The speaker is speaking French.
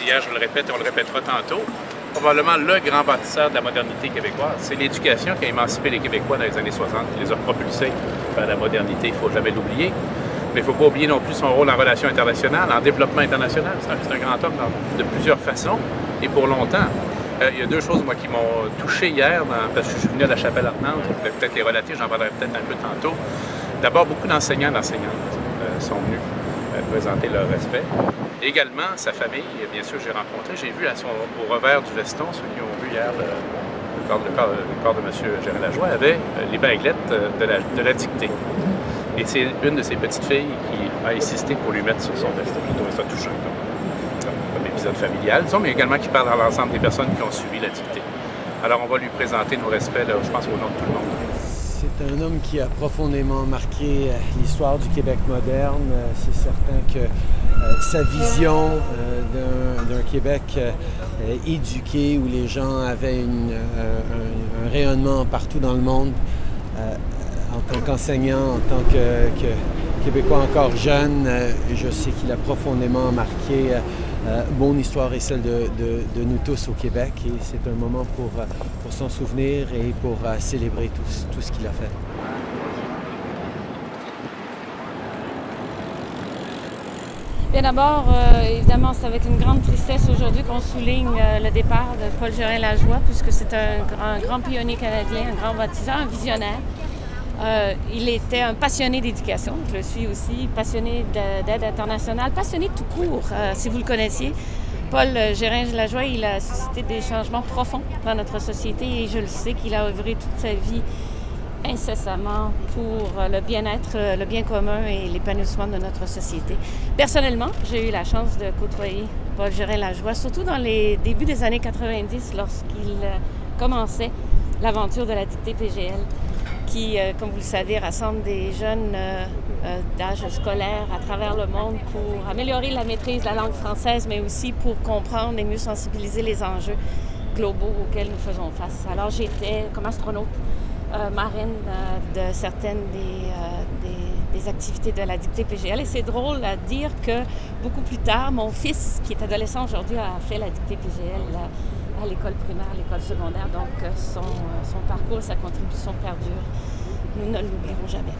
hier, je le répète et on le répétera tantôt, probablement le grand bâtisseur de la modernité québécoise. C'est l'éducation qui a émancipé les Québécois dans les années 60, qui les a propulsés vers la modernité, il ne faut jamais l'oublier. Mais il ne faut pas oublier non plus son rôle en relations internationales, en développement international. C'est un grand homme de plusieurs façons et pour longtemps. Il y a deux choses, moi, qui m'ont touché hier, parce que je suis venu à la chapelle ardente, je vais peut-être les relater, j'en parlerai peut-être un peu tantôt. D'abord, beaucoup d'enseignants et d'enseignantes sont venus présenter leur respect. Également, sa famille, bien sûr, j'ai rencontré, j'ai vu au revers du veston, ceux qui ont vu hier le corps de M. Gérald Lajoie, avait les baguettes de la dictée. Et c'est une de ses petites filles qui a insisté pour lui mettre sur son veston. J'ai trouvé ça touchant comme épisode familial, disons, mais également qui parle à l'ensemble des personnes qui ont suivi la dictée. Alors, on va lui présenter nos respects, là, je pense, au nom de tout le monde. C'est un homme qui a profondément marqué l'histoire du Québec moderne. C'est certain que sa vision d'un Québec éduqué, où les gens avaient un rayonnement partout dans le monde, en tant qu'enseignant, en tant que Québécois encore jeune, je sais qu'il a profondément marqué mon histoire et celle de nous tous au Québec. Et c'est un moment pour s'en souvenir et pour célébrer tout ce qu'il a fait. Bien d'abord, évidemment, c'est avec une grande tristesse aujourd'hui qu'on souligne le départ de Paul Gérin-Lajoie, puisque c'est un grand pionnier canadien, un grand bâtisseur, un visionnaire. Il était un passionné d'éducation, je le suis aussi, passionné d'aide internationale, passionné tout court, si vous le connaissiez. Paul Gérin-Lajoie, il a suscité des changements profonds dans notre société et je le sais qu'il a œuvré toute sa vie incessamment pour le bien-être, le bien commun et l'épanouissement de notre société. Personnellement, j'ai eu la chance de côtoyer Paul Gérin-Lajoie, surtout dans les débuts des années 90, lorsqu'il commençait l'aventure de la dictée PGL, qui, comme vous le savez, rassemble des jeunes d'âge scolaire à travers le monde pour améliorer la maîtrise de la langue française, mais aussi pour comprendre et mieux sensibiliser les enjeux globaux auxquels nous faisons face. Alors j'étais, comme astronaute, marraine de certaines des activités de la dictée PGL. Et c'est drôle à dire que beaucoup plus tard, mon fils, qui est adolescent aujourd'hui, a fait la dictée PGL à l'école primaire, à l'école secondaire. Donc son parcours, sa contribution perdure. Nous ne l'oublierons jamais.